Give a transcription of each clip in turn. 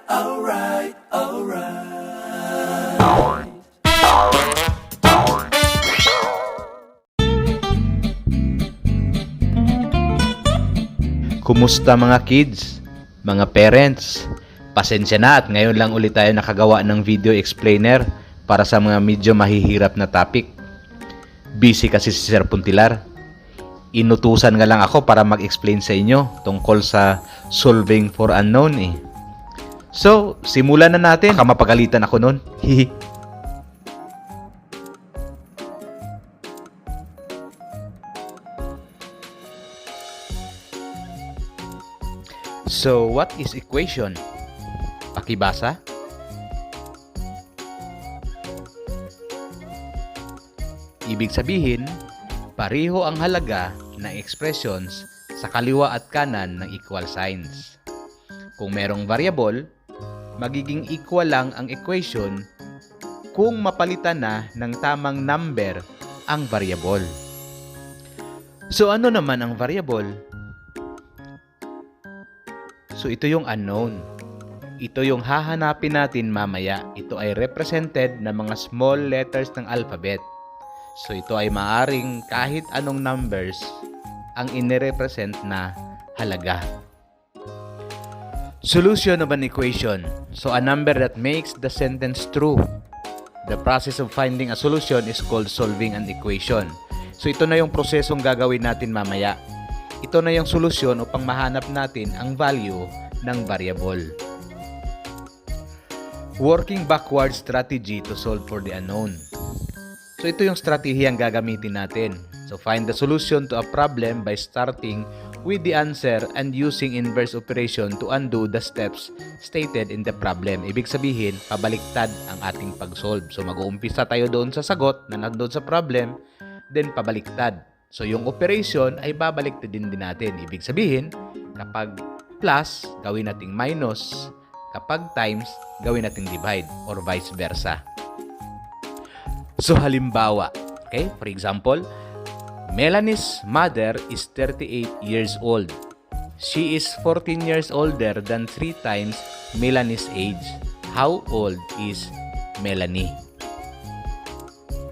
alright. Kumusta mga kids, mga parents? Pasensya na at ngayon lang ulit tayo nakagawa ng video explainer para sa mga medyo mahihirap na topic. Busy kasi si Sir Puntilar. Inutusan nga lang ako para mag-explain sa inyo tungkol sa solving for unknown eh. So, simulan na natin. Baka mapagalitan ako nun. Hihi. So, what is equation? Pakibasa? Ibig sabihin, pareho ang halaga ng expressions sa kaliwa at kanan ng equal signs. Kung merong variable, magiging equal lang ang equation kung mapalitan na ng tamang number ang variable. So, ano naman ang variable? So, ito yung unknown. Ito yung hahanapin natin mamaya. Ito ay represented ng mga small letters ng alphabet. So, ito ay maaring kahit anong numbers ang inirepresent na halaga. Solution of an equation. So, a number that makes the sentence true. The process of finding a solution is called solving an equation. So, ito na yung prosesong gagawin natin mamaya. Ito na yung solusyon upang mahanap natin ang value ng variable. Working backward strategy to solve for the unknown. So ito yung strategy ang gagamitin natin. So find the solution to a problem by starting with the answer and using inverse operation to undo the steps stated in the problem. Ibig sabihin, pabaliktad ang ating pag-solve. So mag-uumpisa tayo doon sa sagot na nandoon sa problem, then pabaliktad. So, yung operation ay babaliktad din natin. Ibig sabihin, kapag plus, gawin nating minus. Kapag times, gawin nating divide or vice versa. So, halimbawa, okay? For example, Melanie's mother is 38 years old. She is 14 years older than 3 times Melanie's age. How old is Melanie?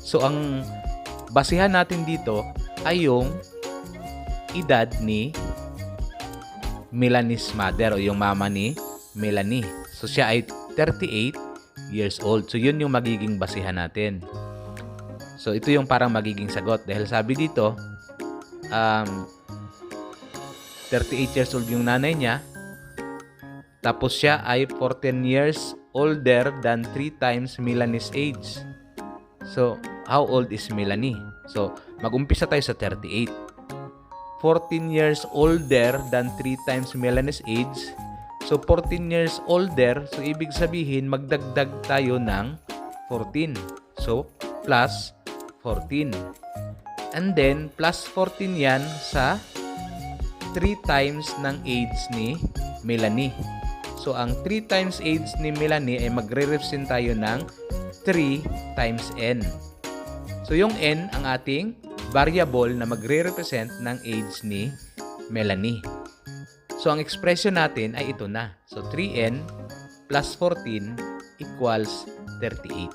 So, ang basihan natin dito ay yung edad ni Melanie's mother o yung mama ni Melanie. So, siya ay 38 years old. So, yun yung magiging basihan natin. So, ito yung parang magiging sagot. Dahil sabi dito, 38 years old yung nanay niya. Tapos siya ay 14 years older than 3 times Melanie's age. So, how old is Melanie? So, mag-umpisa tayo sa 38. 14 years older than 3 times Melanie's age. So, 14 years older. So, ibig sabihin, magdagdag tayo ng 14. So, plus 14. And then, plus 14 yan sa 3 times ng age ni Melanie. So, ang 3 times age ni Melanie ay magre-represent tayo ng 3 times n. So, yung n ang ating variable na magre-represent ng age ni Melanie. So, ang expression natin ay ito na. So, 3n plus 14 equals 38.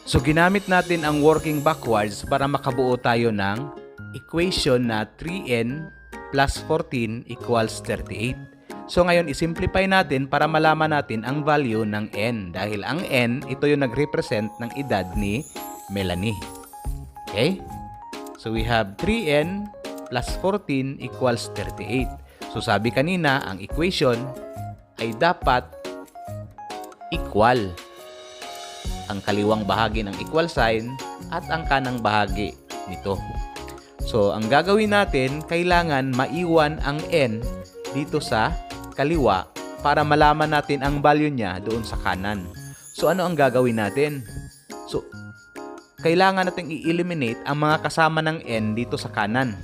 So, ginamit natin ang working backwards para makabuo tayo ng equation na 3n plus 14 equals 38. So, ngayon, isimplify natin para malaman natin ang value ng n. Dahil ang n, ito yung nag-represent ng edad ni Melanie. Okay? So, we have 3n plus 14 equals 38. So, sabi kanina, ang equation ay dapat equal. Ang kaliwang bahagi ng equal sign at ang kanang bahagi nito. So, ang gagawin natin, kailangan maiwan ang n dito sa kaliwa para malaman natin ang value niya doon sa kanan. So, ano ang gagawin natin? So, kailangan natin i-eliminate ang mga kasama ng n dito sa kanan.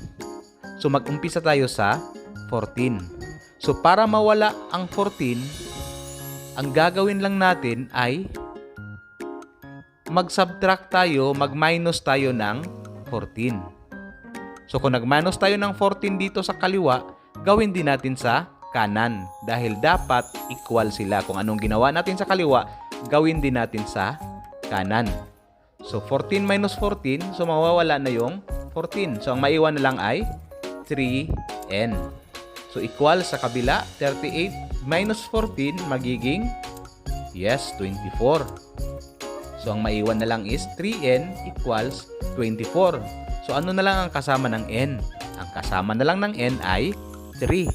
So, mag-umpisa tayo sa 14. So, para mawala ang 14, ang gagawin lang natin ay mag-subtract tayo, mag-minus tayo ng 14. So, kung nag-minus tayo ng 14 dito sa kaliwa, gawin din natin sa kanan dahil dapat equal sila. Kung anong ginawa natin sa kaliwa, gawin din natin sa kanan. So 14 minus 14, so mawawala na yung 14. So ang maiwan na lang ay 3n. So equal sa kabila, 38 minus 14 magiging 24. So ang maiwan na lang is 3n equals 24. So ano na lang ang kasama ng n? Ang kasama na lang ng n ay 3.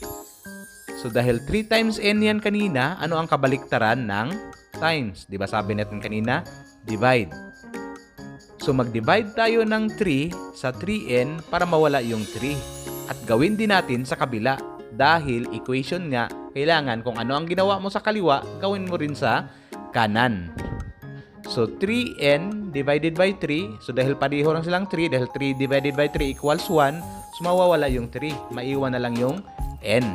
So dahil 3 times n yan kanina, ano ang kabaliktaran ng times? Di ba sabi natin kanina? Divide. So mag-divide tayo ng 3 sa 3n para mawala yung 3. At gawin din natin sa kabila dahil equation nga, kailangan kung ano ang ginawa mo sa kaliwa, gawin mo rin sa kanan. So 3n divided by 3, so dahil pareho lang silang 3, dahil 3 divided by 3 equals 1, so mawawala yung 3. Maiwan na lang yung n.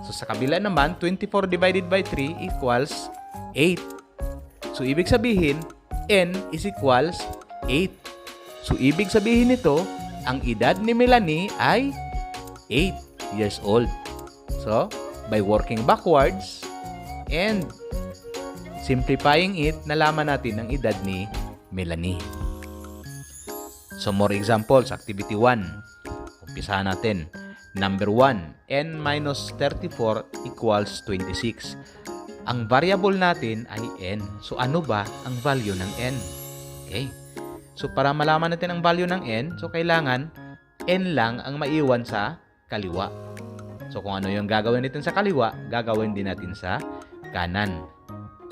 So sa kabila naman, 24 divided by 3 equals 8. So ibig sabihin, n is equals 8. So ibig sabihin nito, ang edad ni Melanie ay 8 years old. So by working backwards and simplifying it, nalaman natin ang edad ni Melanie. So more examples, activity 1. Umpisahan natin. Number 1, n minus 34 equals 26. Ang variable natin ay n. So ano ba ang value ng n? Okay. So para malaman natin ang value ng n, so kailangan n lang ang maiwan sa kaliwa. So kung ano yung gagawin natin sa kaliwa, gagawin din natin sa kanan.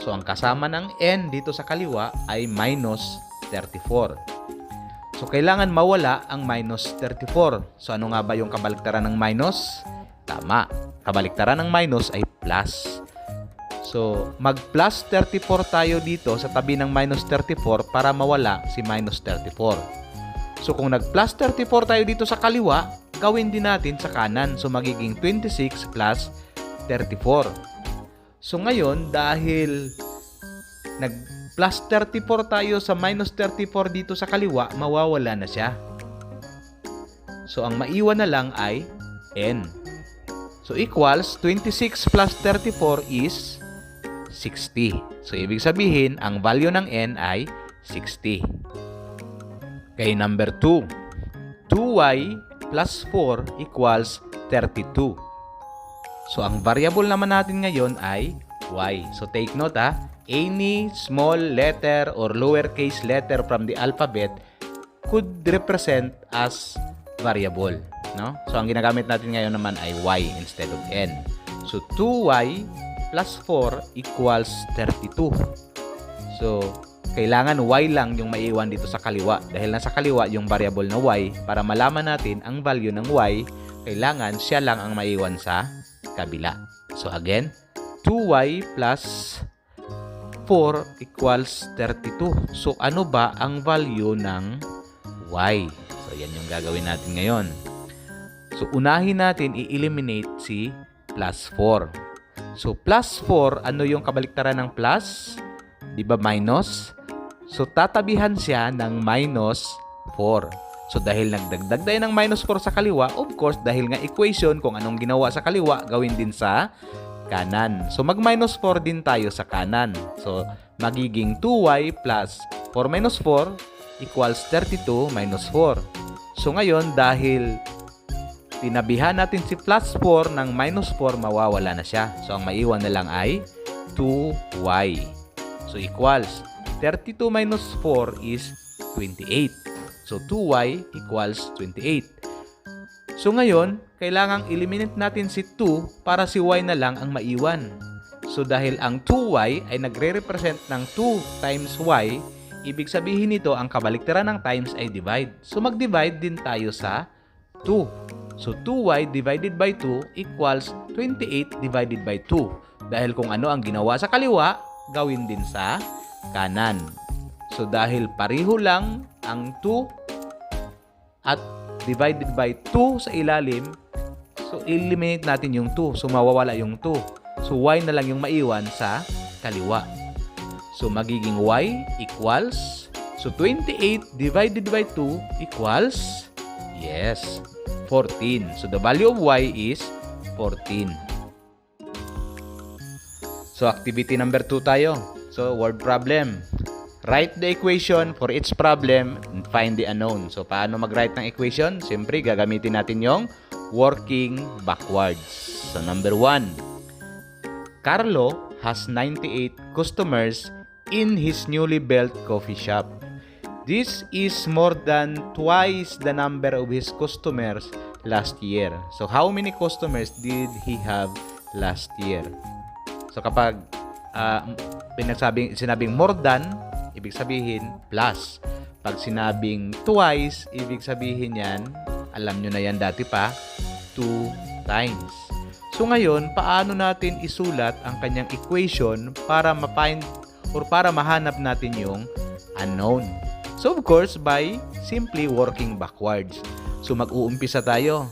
So ang kasama ng n dito sa kaliwa ay minus 34. So kailangan mawala ang minus 34. So ano nga ba yung kabaliktaran ng minus? Tama. Kabaliktaran ng minus ay plus. So mag plus 34 tayo dito sa tabi ng minus 34 para mawala si minus 34. So kung nag plus 34 tayo dito sa kaliwa, gawin din natin sa kanan. So magiging 26 plus 34. So ngayon, dahil nag-plus 34 tayo sa minus 34 dito sa kaliwa, mawawala na siya. So ang maiwan na lang ay n. So equals 26 plus 34 is 60. So ibig sabihin, ang value ng n ay 60. Okay, number 2. 2y plus 4 equals 32. So, ang variable naman natin ngayon ay y. So, take note any small letter or lowercase letter from the alphabet could represent as variable. No? So, ang ginagamit natin ngayon naman ay y instead of n. So, 2y plus 4 equals 32. So, kailangan y lang yung maiwan dito sa kaliwa. Dahil nasa kaliwa yung variable na y, para malaman natin ang value ng y, kailangan siya lang ang maiwan sa kabila. So again, 2y plus 4 equals 32. So ano ba ang value ng y? So yan yung gagawin natin ngayon. So unahin natin i-eliminate si plus 4. So plus 4, ano yung kabaliktaran ng plus? Di ba minus? So tatabihan siya ng minus 4. So dahil nagdagdag tayo ng minus 4 sa kaliwa, of course, dahil nga equation, kung anong ginawa sa kaliwa, gawin din sa kanan. So mag-minus 4 din tayo sa kanan. So magiging 2y plus 4 minus 4 equals 32 minus 4. So ngayon, dahil tinabihan natin si plus 4 ng minus 4, mawawala na siya. So ang maiwan na lang ay 2y. So equals 32 minus 4 is 28. So, 2y equals 28. So, ngayon, kailangang eliminate natin si 2 para si y na lang ang maiwan. So, dahil ang 2y ay nagre-represent ng 2 times y, ibig sabihin nito ang kabaliktaran ng times ay divide. So, mag-divide din tayo sa 2. So, 2y divided by 2 equals 28 divided by 2. Dahil kung ano ang ginawa sa kaliwa, gawin din sa kanan. So, dahil pareho lang ang 2 at divided by 2 sa ilalim, so eliminate natin yung 2. So mawawala yung 2. So y na lang yung maiwan sa kaliwa. So magiging y equals, so 28 divided by 2 equals, yes, 14. So the value of y is 14. So, activity number 2 tayo. So, word problem. Write the equation for each problem and find the unknown. So, paano mag-write ng equation? Siyempre, gagamitin natin yung working backwards. So, number 1. Carlo has 98 customers in his newly built coffee shop. This is more than twice the number of his customers last year. So, how many customers did he have last year? So, kapag sinabing more than, ibig sabihin plus. Pag sinabing twice, ibig sabihin yan, alam nyo na yan dati pa, 2 times. So ngayon, paano natin isulat ang kanyang equation para ma-find or para mahanap natin yung unknown? So of course, by simply working backwards. So mag-uumpisa tayo.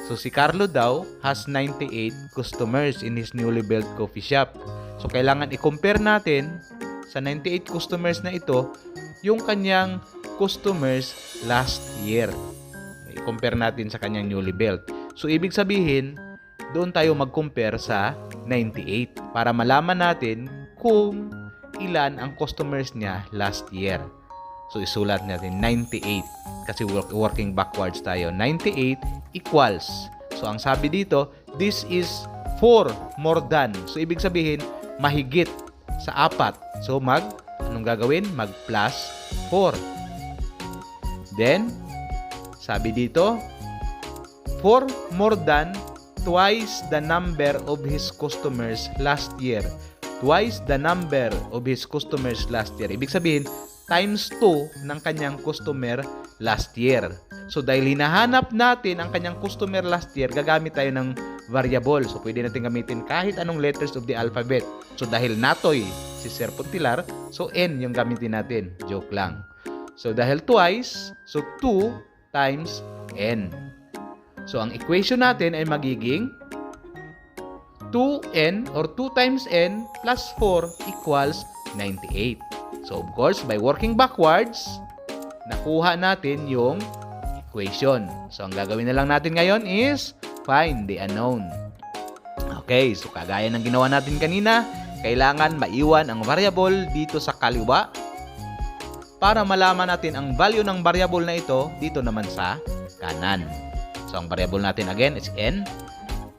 So si Carlo daw has 98 customers in his newly built coffee shop. So kailangan i-compare natin sa 98 customers na ito yung kanyang customers last year. I-compare natin sa kanyang newly built. So ibig sabihin, doon tayo mag-compare sa 98 para malaman natin kung ilan ang customers niya last year. So isulat natin 98 kasi working backwards tayo. 98 equals. So ang sabi dito, this is 4 more than. So ibig sabihin, mahigit sa 4. So anong gagawin? Mag plus 4. Then, sabi dito, 4 more than twice the number of his customers last year. Twice the number of his customers last year. Ibig sabihin, times 2 ng kanyang customer last year. So, dahil hinahanap natin ang kanyang customer last year, gagamit tayo ng variable. So, pwede natin gamitin kahit anong letters of the alphabet. So, dahil natoy si Sir Puntilar, so N yung gamitin natin. Joke lang. So, dahil twice, so 2 times N. So, ang equation natin ay magiging 2n or 2 times n plus 4 equals 98. So, of course, by working backwards, nakuha natin yung equation. So, ang gagawin na lang natin ngayon is find the unknown. Okay, so kagaya ng ginawa natin kanina, kailangan maiwan ang variable dito sa kaliwa para malaman natin ang value ng variable na ito dito naman sa kanan. So, ang variable natin again is n.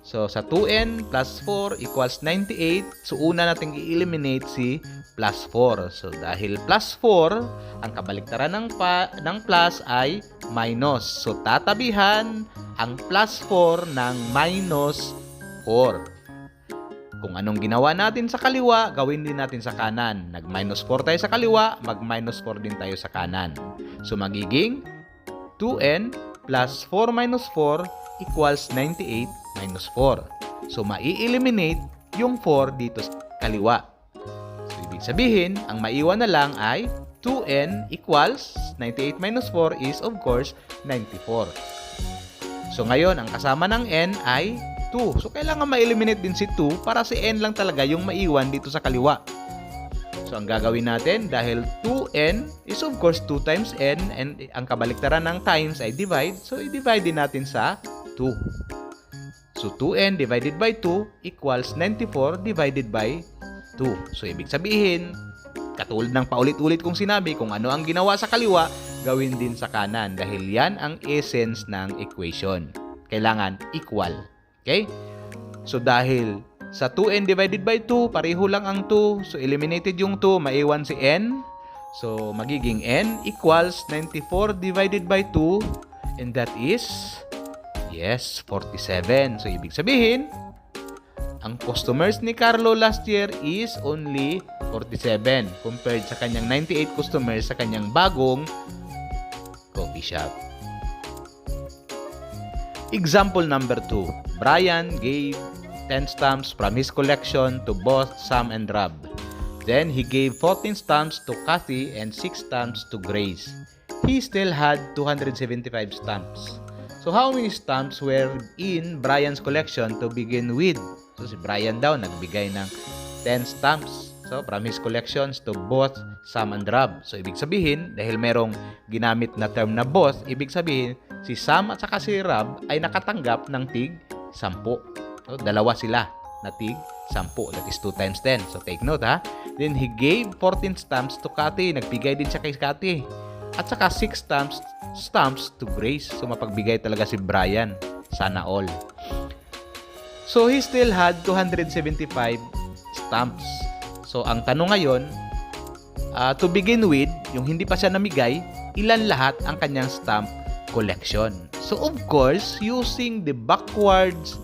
So, sa 2n plus 4 equals 98. So, una natin i-eliminate si plus 4. So, dahil plus 4, ang kabaliktaran ng plus ay minus. So, tatabihan ang plus 4 ng minus 4. Kung anong ginawa natin sa kaliwa, gawin din natin sa kanan. Nag-minus 4 tayo sa kaliwa, mag-minus 4 din tayo sa kanan. So, magiging 2n plus 4 minus 4 equals 98 minus 4. So, mai-eliminate yung 4 dito sa kaliwa. So, ibig sabihin, ang maiwan na lang ay 2n equals 98 minus 4 is, of course, 94. So, ngayon, ang kasama ng n ay 2. So, kailangan ma-eliminate din si 2 para si n lang talaga yung maiwan dito sa kaliwa. So, ang gagawin natin, dahil 2n is of course 2 times n and ang kabaliktaran ng times ay divide. So, i-divide din natin sa 2. So, 2n divided by 2 equals 94 divided by 2. So, ibig sabihin, katulad ng paulit-ulit kong sinabi, kung ano ang ginawa sa kaliwa, gawin din sa kanan. Dahil yan ang essence ng equation. Kailangan equal. Okay? So, dahil sa 2n divided by 2, pareho lang ang 2. So, eliminated yung 2, maiwan si n. So, magiging n equals 94 divided by 2. And that is, yes, 47. So, ibig sabihin, ang customers ni Carlo last year is only 47 compared sa kanyang 98 customers sa kanyang bagong coffee shop. Example number 2. Brian gave 10 stamps from his collection to both Sam and Rob. Then he gave 14 stamps to Kathy and 6 stamps to Grace. He still had 275 stamps. So how many stamps were in Brian's collection to begin with? So si Brian daw nagbigay ng 10 stamps. So from his collections to both Sam and Rob. So ibig sabihin, dahil merong ginamit na term na both, ibig sabihin si Sam at saka si Rob ay nakatanggap ng tig 10. So, dalawa sila na tig 10. That is 2 times 10. So take note ha. Then he gave 14 stamps to Cathy. Nagbigay din siya kay Cathy. At saka 6 stamps to Grace. So mapagbigay talaga si Brian. Sana all. So he still had 275 stamps. So ang tanong ngayon, to begin with, yung hindi pa siya namigay, ilan lahat ang kanyang stamp collection. So of course, using the backwards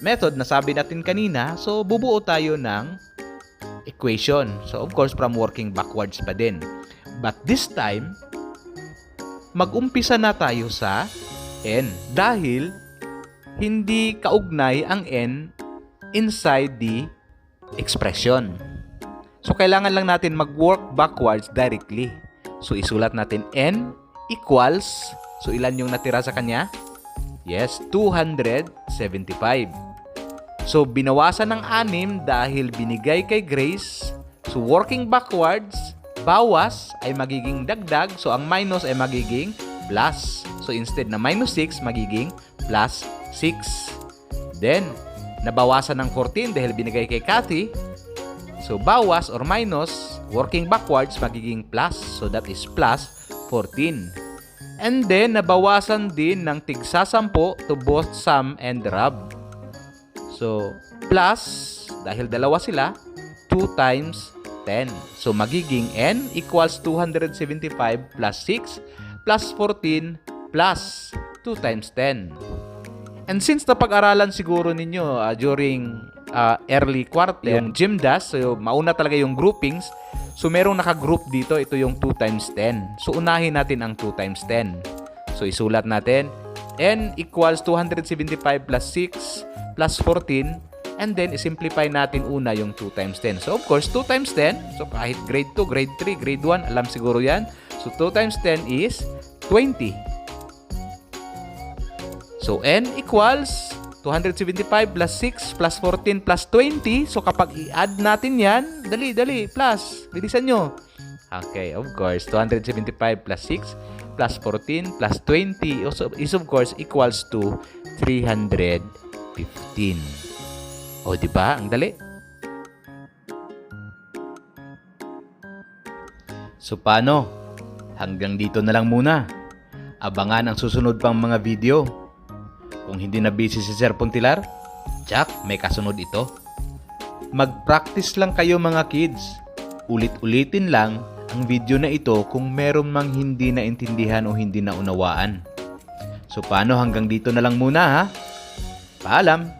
method na sabi natin kanina, so bubuo tayo ng equation. So of course, from working backwards pa din. But this time, mag-umpisa na tayo sa n dahil hindi kaugnay ang n inside the expression. So kailangan lang natin mag-work backwards directly. So isulat natin n equals, so ilan yung natira sa kanya? Yes, 275. So, binawasan ng 6 dahil binigay kay Grace. So, working backwards, bawas ay magiging dagdag. So, ang minus ay magiging plus. So, instead na minus 6, magiging plus 6. Then, nabawasan ng 14 dahil binigay kay Cathy. So, bawas or minus, working backwards, magiging plus. So, that is plus 14. And then, nabawasan din ng tigsa 10 to both sum and rub. So, plus, dahil dalawa sila, 2 times 10. So, magiging n equals 275 plus 6 plus 14 plus 2 times 10. And since napag-aralan siguro ninyo during early quarter, yung GMDAS, so mauna talaga yung groupings, so merong naka-group dito, ito yung 2 times 10. So, unahin natin ang 2 times 10. So, isulat natin, n equals 275 plus 6 plus 14, and then isimplify natin una yung 2 times 10. So, of course, 2 times 10, so kahit grade 2, grade 3, grade 1, alam siguro yan. So, 2 times 10 is 20. So, n equals 275 plus 6 plus 14 plus 20. So, kapag i-add natin yan, dali, plus. Bilisan nyo. Okay, of course, 275 plus 6 plus 14 plus 20 is of course equals to 315. O, di ba? Ang dali. So, paano? Hanggang dito na lang muna. Abangan ang susunod pang mga video. Kung hindi na busy si Sir Puntilar, Jack, may kasunod ito. Mag-practice lang kayo mga kids. Ulit-ulitin lang ang video na ito kung meron mang hindi naintindihan o hindi naunawaan. So, paano hanggang dito na lang muna ha? Paalam!